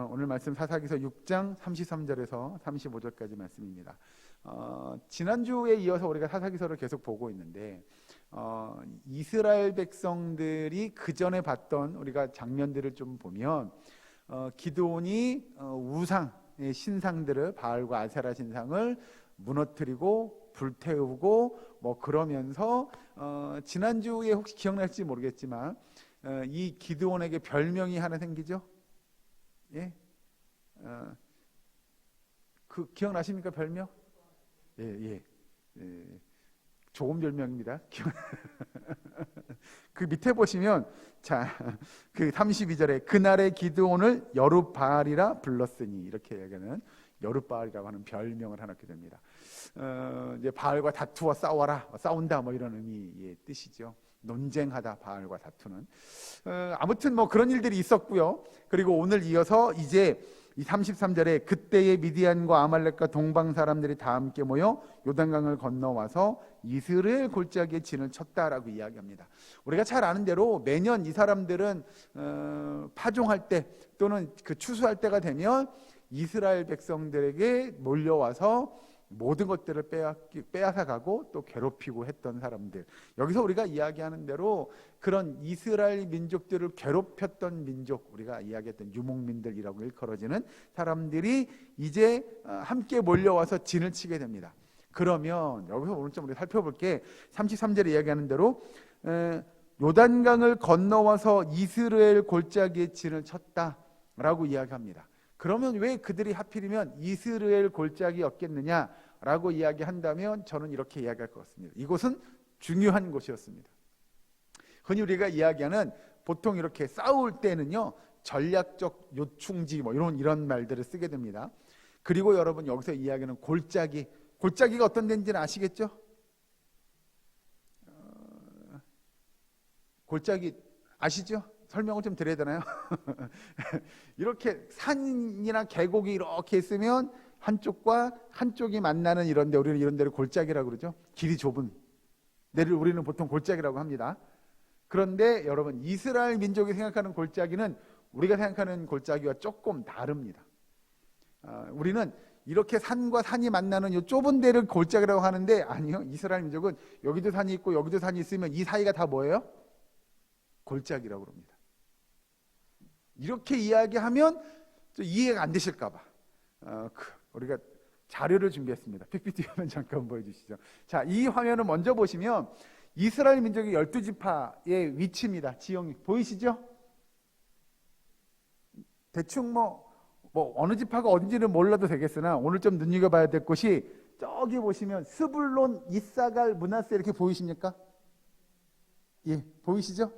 오늘 말씀 사사기서 6장 33절에서 35절까지 말씀입니다. 지난주에 이어서 우리가 사사기서를 계속 보고 있는데 이스라엘 백성들이 그 전에 봤던 우리가 장면들을 좀 보면 기드온이 우상의 신상들을 바알과 아세라 신상을 무너뜨리고 불태우고 뭐 그러면서 지난주에 혹시 기억날지 모르겠지만 이 기드온에게 별명이 하나 생기죠. 그 기억나십니까 별명? 좋은 별명입니다. 그 밑에 보시면 그 32절에 그날의 기드온을 여룻바알이라 불렀으니 이렇게 얘기하는 여룻바알이라고 하는 별명을 하나 얻게 됩니다. 이제 바알과 다투어 싸운다 뭐 이런 의미의 뜻이죠. 논쟁하다, 바알과 다투는. 아무튼 뭐 그런 일들이 있었고요. 그리고 오늘 이어서 이제 이 33절에 그때의 미디안과 아말렉과 동방 사람들이 다 함께 모여 요단강을 건너와서 이스라엘 골짜기에 진을 쳤다라고 이야기합니다. 우리가 잘 아는 대로 매년 이 사람들은 파종할 때 또는 그 추수할 때가 되면 이스라엘 백성들에게 몰려와서 모든 것들을 빼앗아가고 또 괴롭히고 했던 사람들. 여기서 우리가 이야기하는 대로 그런 이스라엘 민족들을 괴롭혔던 민족, 우리가 이야기했던 유목민들이라고 일컬어지는 사람들이 이제 함께 몰려와서 진을 치게 됩니다. 그러면 여기서 오늘 좀 우리 살펴볼 게 33절에 이야기하는 대로 요단강을 건너와서 이스라엘 골짜기에 진을 쳤다라고 이야기합니다. 그러면 왜 그들이 하필이면 이스라엘 골짜기였겠느냐라고 이야기한다면 저는 이렇게 이야기할 것 같습니다. 이곳은 중요한 곳이었습니다. 흔히 우리가 이야기하는 보통 이렇게 싸울 때는요 전략적 요충지 뭐 이런 말들을 쓰게 됩니다. 그리고 여러분 여기서 이야기하는 골짜기가 어떤 데인지는 아시겠죠? 골짜기 아시죠? 설명을 좀 드려야 되나요? 이렇게 산이나 계곡이 이렇게 있으면 한쪽과 한쪽이 만나는 이런 데, 우리는 이런 데를 골짜기라고 그러죠. 길이 좁은 데를 우리는 보통 골짜기라고 합니다. 그런데 여러분 이스라엘 민족이 생각하는 골짜기는 우리가 생각하는 골짜기와 조금 다릅니다. 우리는 이렇게 산과 산이 만나는 이 좁은 데를 골짜기라고 하는데 아니요, 이스라엘 민족은 여기도 산이 있고 여기도 산이 있으면 이 사이가 다 뭐예요? 골짜기라고 합니다. 이렇게 이야기하면 이해가 안 되실까 봐 우리가 자료를 준비했습니다. PPT 화면 잠깐 보여주시죠. 자, 이 화면을 먼저 보시면 이스라엘 민족의 12지파의 위치입니다. 지형이 보이시죠? 대충 뭐 어느 지파가 어딘지는 몰라도 되겠으나 오늘 좀 눈여겨봐야 될 곳이 저기 보시면 스불론, 이사갈, 므낫세 이렇게 보이십니까? 보이시죠?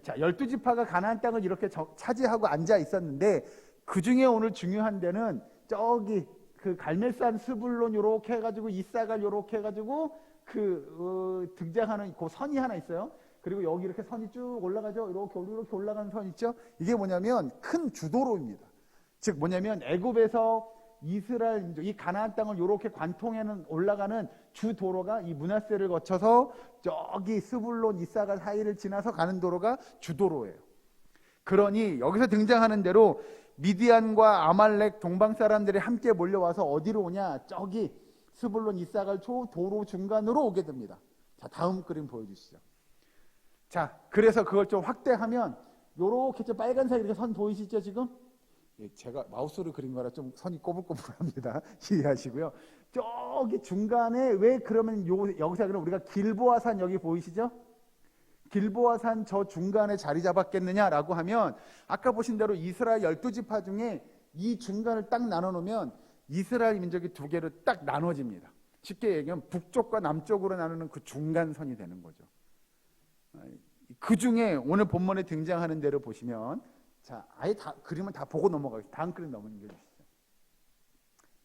자, 12지파가 가나안 땅을 이렇게 차지하고 앉아 있었는데 그 중에 오늘 중요한 데는 저기 그 갈멜산 스불론 요렇게 해가지고 이사갈 요렇게 해가지고 등장하는 그 선이 하나 있어요. 그리고 여기 이렇게 선이 쭉 올라가죠. 이렇게 올라가는 선 있죠. 이게 뭐냐면 큰 주도로입니다. 즉 뭐냐면 애굽에서 이스라엘 민족, 이 가나안 땅을 이렇게 관통해는 올라가는 주 도로가 이 므낫세를 거쳐서 저기 스불론, 이사갈 사이를 지나서 가는 도로가 주도로예요. 그러니 여기서 등장하는 대로 미디안과 아말렉 동방 사람들이 함께 몰려와서 어디로 오냐? 저기 스불론, 이사갈 도로 중간으로 오게 됩니다. 자, 다음 그림 보여주시죠. 자, 그래서 그걸 좀 확대하면 요렇게 좀 빨간색 이렇게 선 보이시죠 지금? 제가 마우스로 그린 거라 좀 선이 꼬불꼬불합니다. 이해하시고요. 저기 중간에 왜 그러면 여기서 그럼 우리가 길보아산 여기 보이시죠? 길보아산 저 중간에 자리 잡았겠느냐라고 하면 아까 보신 대로 이스라엘 12지파 중에 이 중간을 딱 나눠 놓으면 이스라엘 민족이 두 개로 딱 나눠집니다. 쉽게 얘기하면 북쪽과 남쪽으로 나누는 그 중간선이 되는 거죠. 그 중에 오늘 본문에 등장하는 대로 보시면 자, 아예 다 그림을 다 보고 넘어가겠습니다. 다음 그림 넘겨주시죠.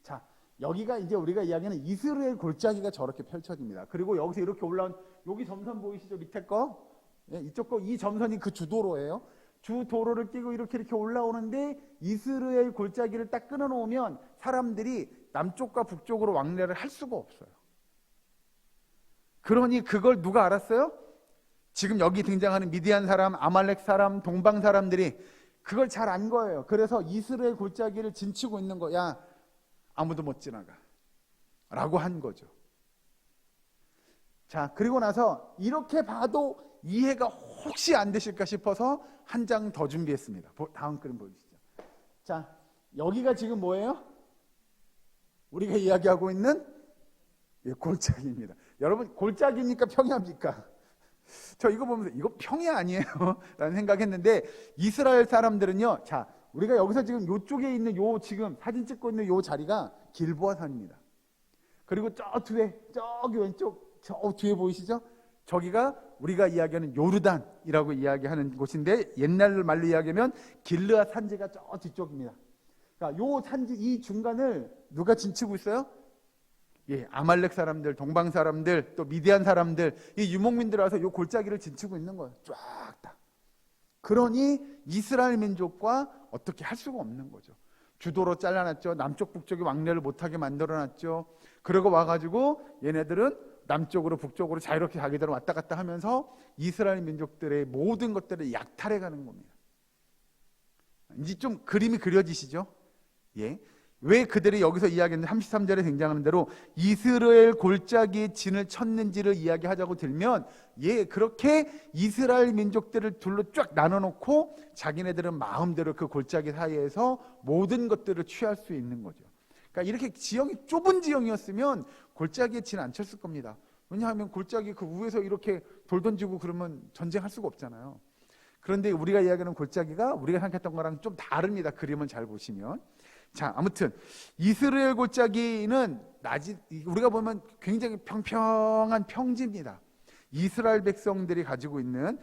자, 여기가 이제 우리가 이야기하는 이스라엘 골짜기가 저렇게 펼쳐집니다. 그리고 여기서 이렇게 올라온 여기 점선 보이시죠? 밑에 거? 이쪽 거, 이 점선이 그 주도로예요. 주도로를 끼고 이렇게 올라오는데 이스라엘 골짜기를 딱 끊어놓으면 사람들이 남쪽과 북쪽으로 왕래를 할 수가 없어요. 그러니 그걸 누가 알았어요? 지금 여기 등장하는 미디안 사람, 아말렉 사람, 동방 사람들이 그걸 잘 안 거예요. 그래서 이스라엘 골짜기를 진치고 있는 거야. 아무도 못 지나가 라고 한 거죠. 자, 그리고 나서 이렇게 봐도 이해가 혹시 안 되실까 싶어서 한 장 더 준비했습니다. 다음 그림 보여주시죠. 자, 여기가 지금 뭐예요? 우리가 이야기하고 있는 골짜기입니다. 여러분, 골짜기입니까 평야입니까? 저 이거 보면서 이거 평야 아니에요? 라는 생각했는데, 이스라엘 사람들은요, 자, 우리가 여기서 지금 요쪽에 있는 요 지금 사진 찍고 있는 요 자리가 길보아산입니다. 그리고 저 뒤에, 저기 왼쪽 저 뒤에 보이시죠? 저기가 우리가 이야기하는 요르단이라고 이야기하는 곳인데, 옛날 말로 이야기하면 길르앗 산지가 저 뒤쪽입니다. 그러니까 요 산지 이 중간을 누가 진치고 있어요? 예, 아말렉 사람들, 동방 사람들, 또 미디안 사람들, 이 유목민들 와서 요 골짜기를 진치고 있는 거예요. 쫙 다. 그러니 이스라엘 민족과 어떻게 할 수가 없는 거죠. 주도로 잘라놨죠. 남쪽 북쪽이 왕래를 못하게 만들어놨죠. 그러고 와가지고 얘네들은 남쪽으로 북쪽으로 자유롭게 자기대로 왔다 갔다 하면서 이스라엘 민족들의 모든 것들을 약탈해가는 겁니다. 이제 좀 그림이 그려지시죠? 예. 왜 그들이 여기서 이야기했는데 33절에 등장하는 대로 이스라엘 골짜기에 진을 쳤는지를 이야기하자고 들면, 예, 그렇게 이스라엘 민족들을 둘로 쫙 나눠놓고 자기네들은 마음대로 그 골짜기 사이에서 모든 것들을 취할 수 있는 거죠. 그러니까 이렇게 지형이 좁은 지형이었으면 골짜기에 진 안 쳤을 겁니다. 왜냐하면 골짜기 그 위에서 이렇게 돌 던지고 그러면 전쟁할 수가 없잖아요. 그런데 우리가 이야기하는 골짜기가 우리가 생각했던 거랑 좀 다릅니다. 그림을 잘 보시면. 자, 아무튼 이스라엘 골짜기는 우리가 보면 굉장히 평평한 평지입니다. 이스라엘 백성들이 가지고 있는,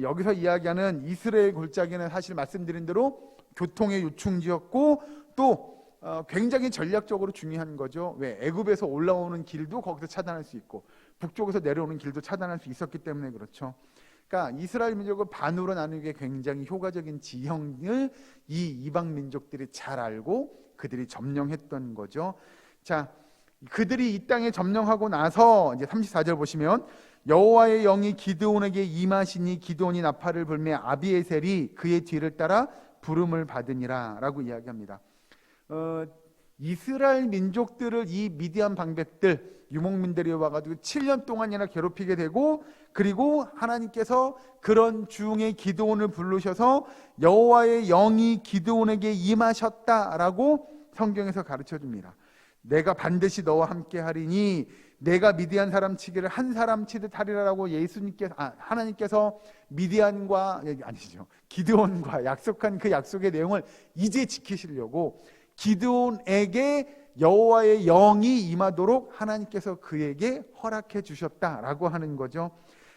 여기서 이야기하는 이스라엘 골짜기는 사실 말씀드린 대로 교통의 요충지였고, 또 굉장히 전략적으로 중요한 거죠. 왜? 애굽에서 올라오는 길도 거기서 차단할 수 있고 북쪽에서 내려오는 길도 차단할 수 있었기 때문에 그렇죠. 그러니까 이스라엘 민족을 반으로 나누기에 굉장히 효과적인 지형을 이 이방 민족들이 잘 알고 그들이 점령했던 거죠. 자, 그들이 이 땅에 점령하고 나서 이제 34절 보시면, 여호와의 영이 기드온에게 임하시니 기드온이 나팔을 불매 아비에셀이 그의 뒤를 따라 부름을 받으니라 라고 이야기합니다. 이스라엘 민족들을 이 미디안 방백들, 유목민들이 와가지고 7년 동안이나 괴롭히게 되고, 그리고 하나님께서 그런 중에 기드온을 부르셔서 여호와의 영이 기드온에게 임하셨다라고 성경에서 가르쳐 줍니다. 내가 반드시 너와 함께 하리니 내가 미디안 사람 치기를 한 사람 치듯 하리라라고 하나님께서 기드온과 약속한 그 약속의 내용을 이제 지키시려고 기드온에게 여호와의 영이 임하도록 하나님께서 그에게 허락해 주셨다라고 하는 거죠.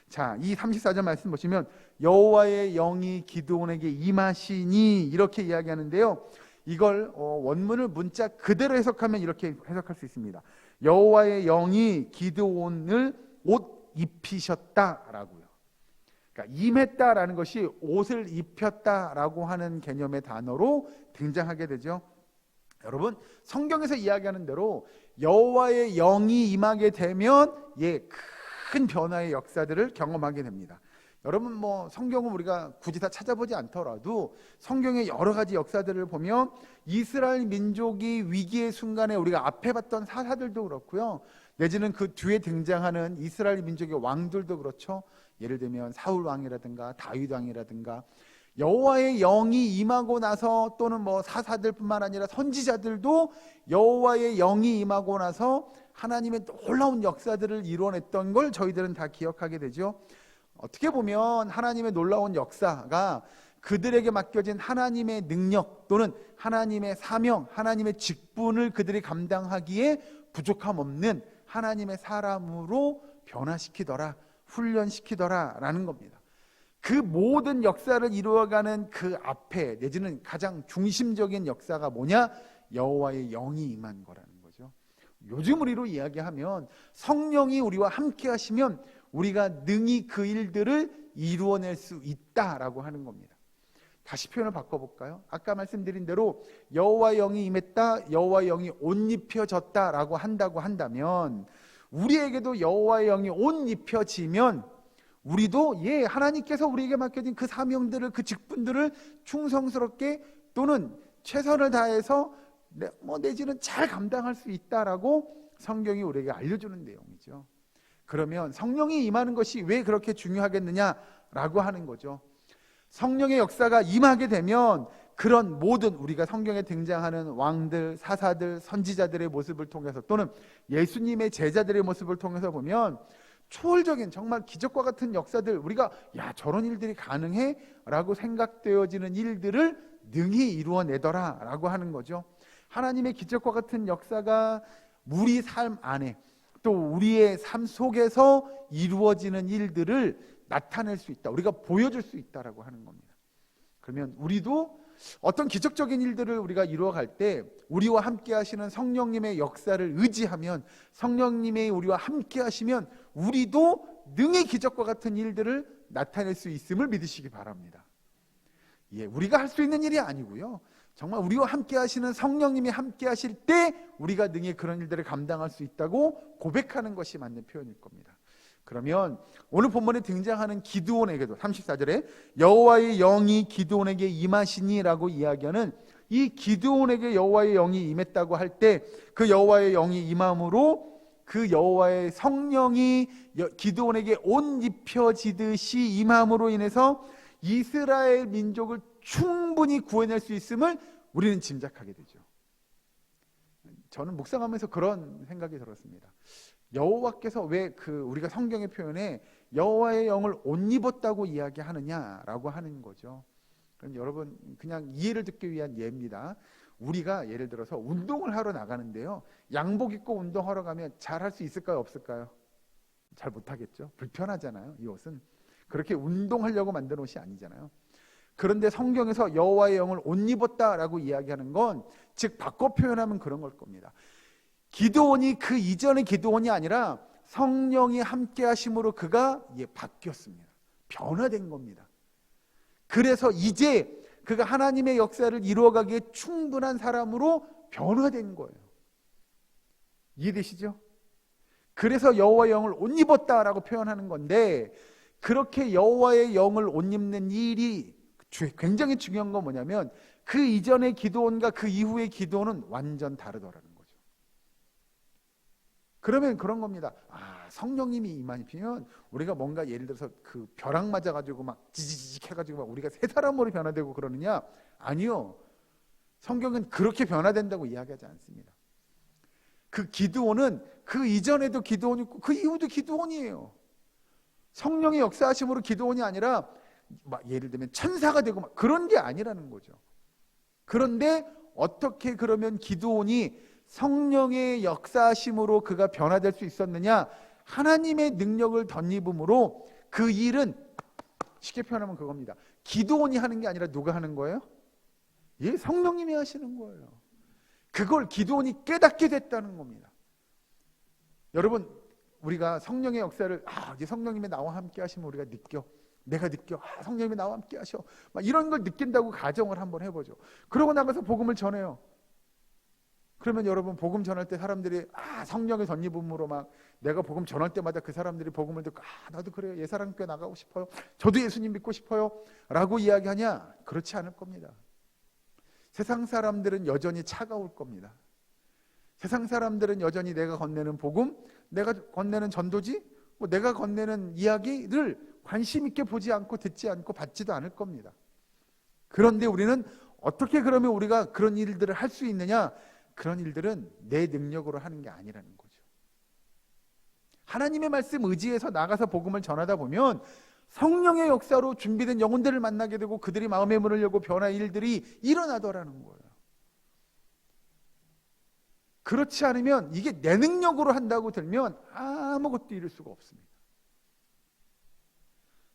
자, 이 34절 말씀 보시면 여호와의 영이 기드온에게 임하시니 이렇게 이야기하는데요. 이걸 원문을 문자 그대로 해석하면 이렇게 해석할 수 있습니다. 여호와의 영이 기드온을 옷 입히셨다라고요. 그러니까 임했다라는 것이 옷을 입혔다라고 하는 개념의 단어로 등장하게 되죠. 여러분, 성경에서 이야기하는 대로 여호와의 영이 임하게 되면 큰 변화의 역사들을 경험하게 됩니다. 여러분, 뭐 성경은 우리가 굳이 다 찾아보지 않더라도 성경의 여러 가지 역사들을 보면 이스라엘 민족이 위기의 순간에 우리가 앞에 봤던 사사들도 그렇고요, 내지는 그 뒤에 등장하는 이스라엘 민족의 왕들도 그렇죠. 예를 들면 사울 왕이라든가 다윗 왕이라든가, 여호와의 영이 임하고 나서, 또는 뭐 사사들뿐만 아니라 선지자들도 여호와의 영이 임하고 나서 하나님의 놀라운 역사들을 이뤄냈던 걸 저희들은 다 기억하게 되죠. 어떻게 보면 하나님의 놀라운 역사가 그들에게 맡겨진 하나님의 능력 또는 하나님의 사명, 하나님의 직분을 그들이 감당하기에 부족함 없는 하나님의 사람으로 변화시키더라, 훈련시키더라라는 겁니다. 그 모든 역사를 이루어가는 그 앞에 내지는 가장 중심적인 역사가 뭐냐? 여호와의 영이 임한 거라는 거죠. 요즘 우리로 이야기하면 성령이 우리와 함께 하시면 우리가 능히 그 일들을 이루어낼 수 있다라고 하는 겁니다. 다시 표현을 바꿔볼까요? 아까 말씀드린 대로 여호와의 영이 임했다, 여호와의 영이 옷 입혀졌다라고 한다고 한다면, 우리에게도 여호와의 영이 옷 입혀지면 우리도 하나님께서 우리에게 맡겨진 그 사명들을, 그 직분들을 충성스럽게 또는 최선을 다해서 내지는 잘 감당할 수 있다라고 성경이 우리에게 알려주는 내용이죠. 그러면 성령이 임하는 것이 왜 그렇게 중요하겠느냐라고 하는 거죠. 성령의 역사가 임하게 되면 그런 모든 우리가 성경에 등장하는 왕들, 사사들, 선지자들의 모습을 통해서 또는 예수님의 제자들의 모습을 통해서 보면 초월적인 정말 기적과 같은 역사들, 우리가 저런 일들이 가능해? 라고 생각되어지는 일들을 능히 이루어내더라 라고 하는 거죠. 하나님의 기적과 같은 역사가 우리 삶 안에 또 우리의 삶 속에서 이루어지는 일들을 나타낼 수 있다, 우리가 보여줄 수 있다라고 하는 겁니다. 그러면 우리도 어떤 기적적인 일들을 우리가 이루어갈 때 우리와 함께 하시는 성령님의 역사를 의지하면, 성령님의 우리와 함께 하시면 우리도 능히 기적과 같은 일들을 나타낼 수 있음을 믿으시기 바랍니다. 우리가 할 수 있는 일이 아니고요, 정말 우리와 함께 하시는 성령님이 함께 하실 때 우리가 능히 그런 일들을 감당할 수 있다고 고백하는 것이 맞는 표현일 겁니다. 그러면 오늘 본문에 등장하는 기드온에게도 34절에 여호와의 영이 기드온에게 임하시니 라고 이야기하는 이 기드온에게 여호와의 영이 임했다고 할 때 그 여호와의 영이 임함으로 그 여호와의 성령이 기드온에게 옷 입혀지듯이 임함으로 인해서 이스라엘 민족을 충분히 구해낼 수 있음을 우리는 짐작하게 되죠. 저는 묵상하면서 그런 생각이 들었습니다. 여호와께서 왜 우리가 성경의 표현에 여호와의 영을 옷 입었다고 이야기하느냐라고 하는 거죠. 그럼 여러분, 그냥 이해를 듣기 위한 예입니다. 우리가 예를 들어서 운동을 하러 나가는데요, 양복 입고 운동하러 가면 잘 할 수 있을까요, 없을까요? 잘 못하겠죠. 불편하잖아요. 이 옷은 그렇게 운동하려고 만든 옷이 아니잖아요. 그런데 성경에서 여호와의 영을 옷 입었다라고 이야기하는 건, 즉 바꿔 표현하면 그런 걸 겁니다. 기드온이 그 이전의 기드온이 아니라 성령이 함께 하심으로 그가 바뀌었습니다. 변화된 겁니다. 그래서 이제 그가 하나님의 역사를 이루어가기에 충분한 사람으로 변화된 거예요. 이해되시죠? 그래서 여호와의 영을 옷 입었다라고 표현하는 건데, 그렇게 여호와의 영을 옷 입는 일이 굉장히 중요한 건 뭐냐면 그 이전의 기드온과 그 이후의 기드온은 완전 다르더라는 거죠. 그러면 그런 겁니다. 성령님이 임하시면 우리가 뭔가 예를 들어서 그 벼락 맞아가지고 막 지지직 해가지고 막 우리가 새 사람으로 변화되고 그러느냐? 아니요. 성경은 그렇게 변화된다고 이야기하지 않습니다. 그 기드온은 그 이전에도 기드온이 있고 그 이후도 기드온이에요. 성령의 역사하심으로 기드온이 아니라 막 예를 들면 천사가 되고 막 그런 게 아니라는 거죠. 그런데 어떻게 그러면 기드온이 성령의 역사하심으로 그가 변화될 수 있었느냐? 하나님의 능력을 덧입음으로 그 일은 쉽게 표현하면 그겁니다. 기드온이 하는 게 아니라 누가 하는 거예요? 성령님이 하시는 거예요. 그걸 기드온이 깨닫게 됐다는 겁니다. 여러분, 우리가 성령의 역사를 이제 성령님이 나와 함께 하시면 우리가 내가 느껴 성령님이 나와 함께 하셔, 막 이런 걸 느낀다고 가정을 한번 해보죠. 그러고 나가서 복음을 전해요. 그러면 여러분, 복음 전할 때 사람들이 성령의 덧입음으로 막 내가 복음 전할 때마다 그 사람들이 복음을 듣고 나도 그래요, 예사랑교회 나가고 싶어요, 저도 예수님 믿고 싶어요 라고 이야기하냐? 그렇지 않을 겁니다. 세상 사람들은 여전히 차가울 겁니다. 세상 사람들은 여전히 내가 건네는 복음, 내가 건네는 전도지, 내가 건네는 이야기를 관심 있게 보지 않고 듣지 않고 받지도 않을 겁니다. 그런데 우리는 어떻게 그러면 우리가 그런 일들을 할 수 있느냐? 그런 일들은 내 능력으로 하는 게 아니라는 거죠. 하나님의 말씀 의지해서 나가서 복음을 전하다 보면 성령의 역사로 준비된 영혼들을 만나게 되고 그들이 마음의 문을 열고 변화의 일들이 일어나더라는 거예요. 그렇지 않으면 이게 내 능력으로 한다고 들면 아무것도 이룰 수가 없습니다.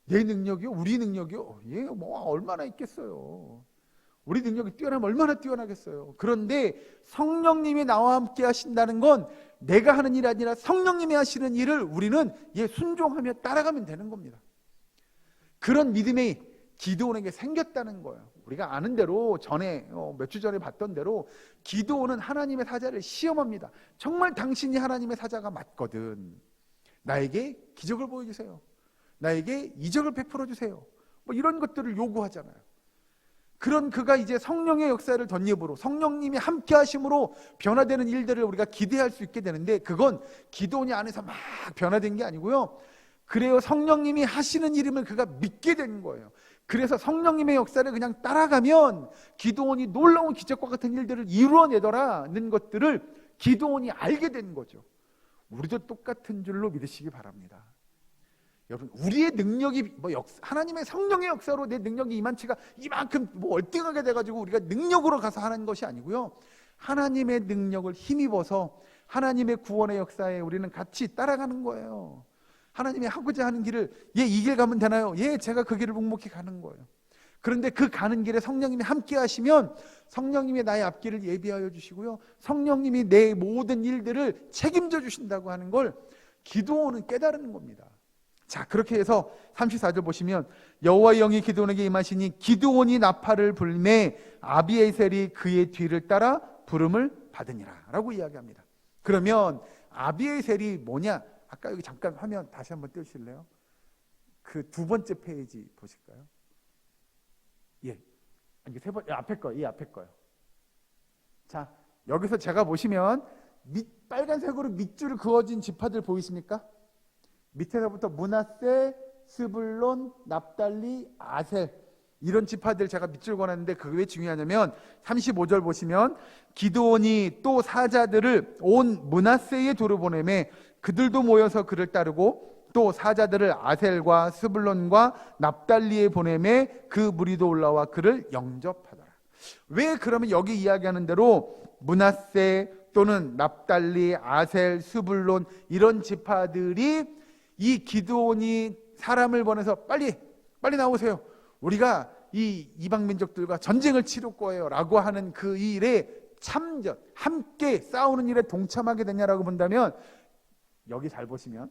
내 능력이요? 우리 능력이요? 얼마나 있겠어요. 우리 능력이 뛰어나면 얼마나 뛰어나겠어요. 그런데 성령님이 나와 함께 하신다는 건 내가 하는 일이 아니라 성령님이 하시는 일을 우리는 순종하며 따라가면 되는 겁니다. 그런 믿음이 기드온에게 생겼다는 거예요. 우리가 아는 대로 전에 몇 주 전에 봤던 대로 기드온은 하나님의 사자를 시험합니다. 정말 당신이 하나님의 사자가 맞거든, 나에게 기적을 보여주세요. 나에게 이적을 베풀어 주세요. 뭐 이런 것들을 요구하잖아요. 그런 그가 이제 성령의 역사를 덧입으로 성령님이 함께 하심으로 변화되는 일들을 우리가 기대할 수 있게 되는데, 그건 기도원이 안에서 막 변화된 게 아니고요. 그래요, 성령님이 하시는 일임을 그가 믿게 된 거예요. 그래서 성령님의 역사를 그냥 따라가면 기도원이 놀라운 기적과 같은 일들을 이루어내더라는 것들을 기도원이 알게 된 거죠. 우리도 똑같은 줄로 믿으시기 바랍니다. 여러분, 우리의 능력이 하나님의 성령의 역사로 내 능력이 이만치가 이만큼 얼등하게 돼가지고 우리가 능력으로 가서 하는 것이 아니고요. 하나님의 능력을 힘입어서 하나님의 구원의 역사에 우리는 같이 따라가는 거예요. 하나님이 하고자 하는 길을 이 길 가면 되나요? 제가 그 길을 묵묵히 가는 거예요. 그런데 그 가는 길에 성령님이 함께 하시면 성령님이 나의 앞길을 예비하여 주시고요, 성령님이 내 모든 일들을 책임져 주신다고 하는 걸 기도원은 깨달은 겁니다. 자, 그렇게 해서 34절 보시면 여호와의 영이 기드온에게 임하시니 기드온이 나팔을 불매 아비에셀이 그의 뒤를 따라 부름을 받으니라 라고 이야기합니다. 그러면 아비에셀이 뭐냐? 아까 여기 잠깐 화면 다시 한번 띄우실래요? 그 두 번째 페이지 보실까요? 이게 세 번째 앞에 거, 이 앞에 거요. 자, 여기서 제가 보시면 빨간색으로 밑줄 그어진 지파들 보이십니까? 밑에서부터 므낫세, 스불론, 납달리, 아셀, 이런 지파들 제가 밑줄 그어놨는데 그게 왜 중요하냐면 35절 보시면 기드온이 또 사자들을 온 므낫세의 도로 보내매 그들도 모여서 그를 따르고 또 사자들을 아셀과 스불론과 납달리에 보내매 그 무리도 올라와 그를 영접하더라. 왜 그러면 여기 이야기하는 대로 므낫세 또는 납달리, 아셀, 스불론 이런 지파들이 이 기드온이 사람을 보내서 빨리 나오세요, 우리가 이 이방 민족들과 전쟁을 치를 거예요 라고 하는 그 일에 참전, 함께 싸우는 일에 동참하게 되냐라고 본다면, 여기 잘 보시면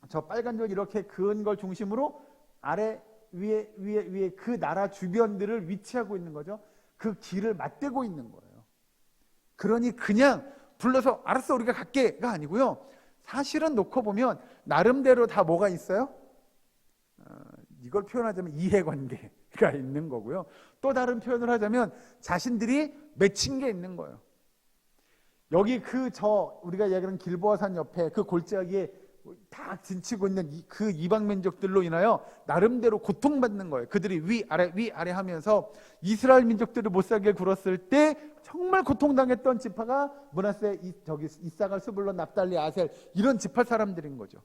저 빨간 줄 이렇게 그은 걸 중심으로 아래 위에 그 나라 주변들을 위치하고 있는 거죠. 그 길을 맞대고 있는 거예요. 그러니 그냥 불러서 알았어 우리가 갈게가 아니고요, 사실은 놓고 보면 나름대로 다 뭐가 있어요? 이걸 표현하자면 이해관계가 있는 거고요. 또 다른 표현을 하자면 자신들이 맺힌 게 있는 거예요. 여기 우리가 이야기하는 길보아산 옆에 그 골짜기에 다 진치고 있는 그 이방 민족들로 인하여 나름대로 고통받는 거예요. 그들이 위아래 하면서 이스라엘 민족들을 못 살게 굴었을 때 정말 고통당했던 지파가 므낫세, 이사갈, 스불론, 납달리, 아셀 이런 지파 사람들인 거죠.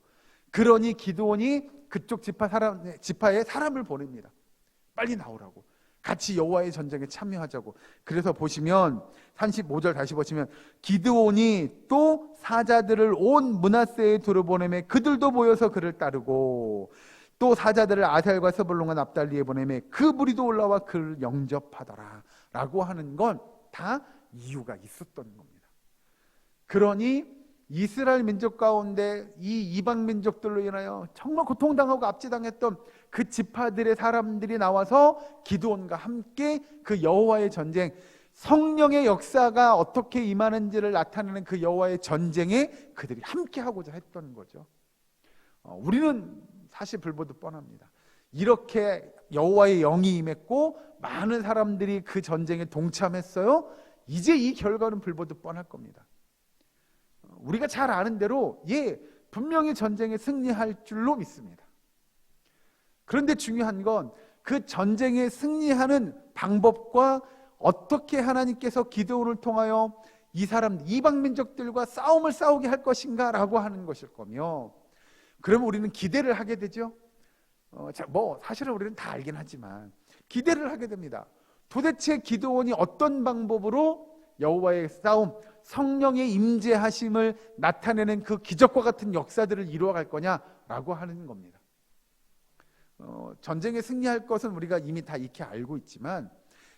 그러니 기드온이 그쪽 지파에 사람을 보냅니다. 빨리 나오라고, 같이 여호와의 전쟁에 참여하자고. 그래서 보시면 35절 다시 보시면 기드온이 또 사자들을 온 므낫세에 들어보내매 그들도 모여서 그를 따르고 또 사자들을 아셀과 스불론과 납달리에 보내매 그 무리도 올라와 그를 영접하더라 라고 하는 건 다 이유가 있었던 겁니다. 그러니 이스라엘 민족 가운데 이 이방 민족들로 인하여 정말 고통당하고 압제당했던 그 지파들의 사람들이 나와서 기드온과 함께 그 여호와의 전쟁, 성령의 역사가 어떻게 임하는지를 나타내는 그 여호와의 전쟁에 그들이 함께 하고자 했던 거죠. 우리는 사실 불보듯 뻔합니다. 이렇게 여호와의 영이 임했고 많은 사람들이 그 전쟁에 동참했어요. 이제 이 결과는 불보듯 뻔할 겁니다. 우리가 잘 아는 대로 분명히 전쟁에 승리할 줄로 믿습니다. 그런데 중요한 건 그 전쟁에 승리하는 방법과 어떻게 하나님께서 기드온을 통하여 이 이방 민족들과 싸움을 싸우게 할 것인가 라고 하는 것일 거며, 그러면 우리는 기대를 하게 되죠. 사실은 우리는 다 알긴 하지만 기대를 하게 됩니다. 도대체 기드온이 어떤 방법으로 여호와의 싸움, 성령의 임재하심을 나타내는 그 기적과 같은 역사들을 이루어갈 거냐라고 하는 겁니다. 전쟁에 승리할 것은 우리가 이미 다 익히 알고 있지만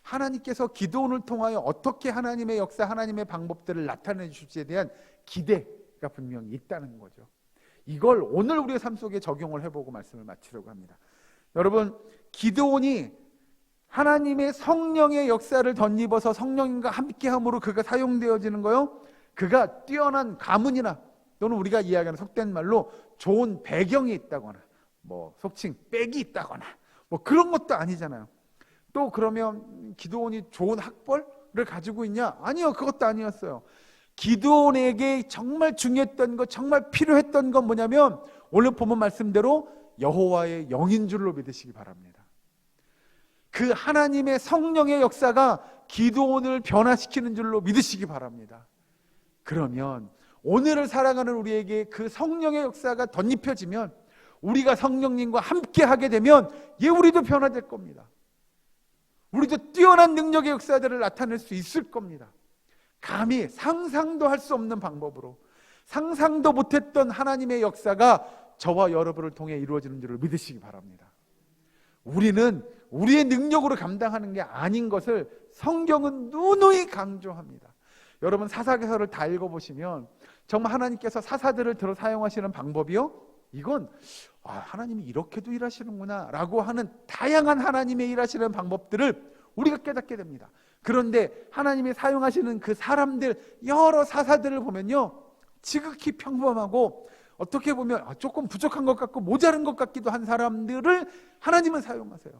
하나님께서 기드온을 통하여 어떻게 하나님의 역사, 하나님의 방법들을 나타내 주실지에 대한 기대가 분명히 있다는 거죠. 이걸 오늘 우리의 삶 속에 적용을 해보고 말씀을 마치려고 합니다. 여러분, 기드온이 하나님의 성령의 역사를 덧입어서 성령님과 함께함으로 그가 사용되어지는 거요, 그가 뛰어난 가문이나 또는 우리가 이야기하는 속된 말로 좋은 배경이 있다거나 뭐 속칭 빽이 있다거나 뭐 그런 것도 아니잖아요. 또 그러면 기드온이 좋은 학벌을 가지고 있냐? 아니요, 그것도 아니었어요. 기드온에게 정말 중요했던 것, 정말 필요했던 건 뭐냐면 오늘 본문 말씀대로 여호와의 영인 줄로 믿으시기 바랍니다. 그 하나님의 성령의 역사가 기드온을 변화시키는 줄로 믿으시기 바랍니다. 그러면 오늘을 살아가는 우리에게 그 성령의 역사가 덧입혀지면, 우리가 성령님과 함께 하게 되면 우리도 변화될 겁니다. 우리도 뛰어난 능력의 역사들을 나타낼 수 있을 겁니다. 감히 상상도 할 수 없는 방법으로, 상상도 못했던 하나님의 역사가 저와 여러분을 통해 이루어지는 줄을 믿으시기 바랍니다. 우리는 우리의 능력으로 감당하는 게 아닌 것을 성경은 누누이 강조합니다. 여러분 사사기서를 다 읽어보시면 정말 하나님께서 사사들을 들어 사용하시는 방법이요, 이건 하나님이 이렇게도 일하시는구나 라고 하는 다양한 하나님의 일하시는 방법들을 우리가 깨닫게 됩니다. 그런데 하나님이 사용하시는 그 사람들, 여러 사사들을 보면요, 지극히 평범하고 어떻게 보면 조금 부족한 것 같고 모자른 것 같기도 한 사람들을 하나님은 사용하세요.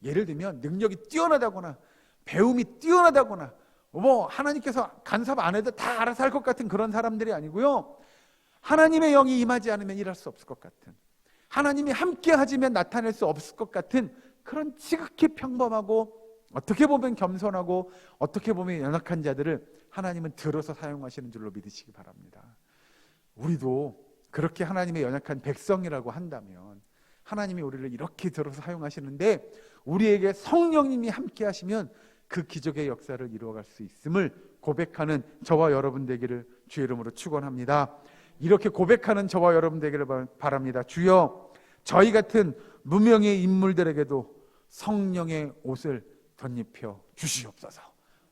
예를 들면 능력이 뛰어나다거나 배움이 뛰어나다거나 뭐 하나님께서 간섭 안 해도 다 알아서 할 것 같은 그런 사람들이 아니고요, 하나님의 영이 임하지 않으면 일할 수 없을 것 같은, 하나님이 함께 하시면 나타낼 수 없을 것 같은 그런 지극히 평범하고 어떻게 보면 겸손하고 어떻게 보면 연약한 자들을 하나님은 들어서 사용하시는 줄로 믿으시기 바랍니다. 우리도 그렇게 하나님의 연약한 백성이라고 한다면 하나님이 우리를 이렇게 들어서 사용하시는데, 우리에게 성령님이 함께 하시면 그 기적의 역사를 이루어갈 수 있음을 고백하는 저와 여러분 되기를 주의 이름으로 축원합니다. 이렇게 고백하는 저와 여러분 되기를 바랍니다. 주여, 저희 같은 무명의 인물들에게도 성령의 옷을 덧입혀 주시옵소서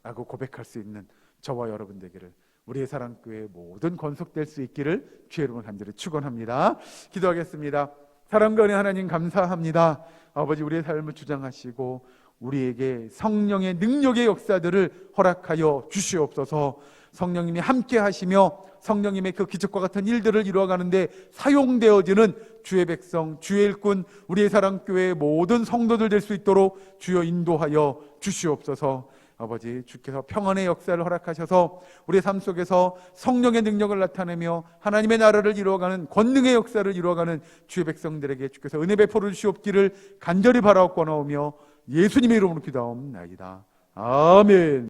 라고 고백할 수 있는 저와 여러분 되기를, 우리의 사랑교회 모든 건속될 수 있기를 주의 이름으로 간절히 축원합니다. 기도하겠습니다. 사랑과 은혜 하나님 감사합니다. 아버지, 우리의 삶을 주장하시고 우리에게 성령의 능력의 역사들을 허락하여 주시옵소서. 성령님이 함께 하시며 성령님의 그 기적과 같은 일들을 이루어가는데 사용되어지는 주의 백성, 주의 일꾼, 우리의 사랑교회의 모든 성도들 될 수 있도록 주여 인도하여 주시옵소서. 아버지, 주께서 평안의 역사를 허락하셔서 우리의 삶 속에서 성령의 능력을 나타내며 하나님의 나라를 이루어가는 권능의 역사를 이루어가는 주의 백성들에게 주께서 은혜 베풀어 주시옵기를 간절히 바라옵고나오며 예수님의 이름으로 기도하옵나이다. 아멘.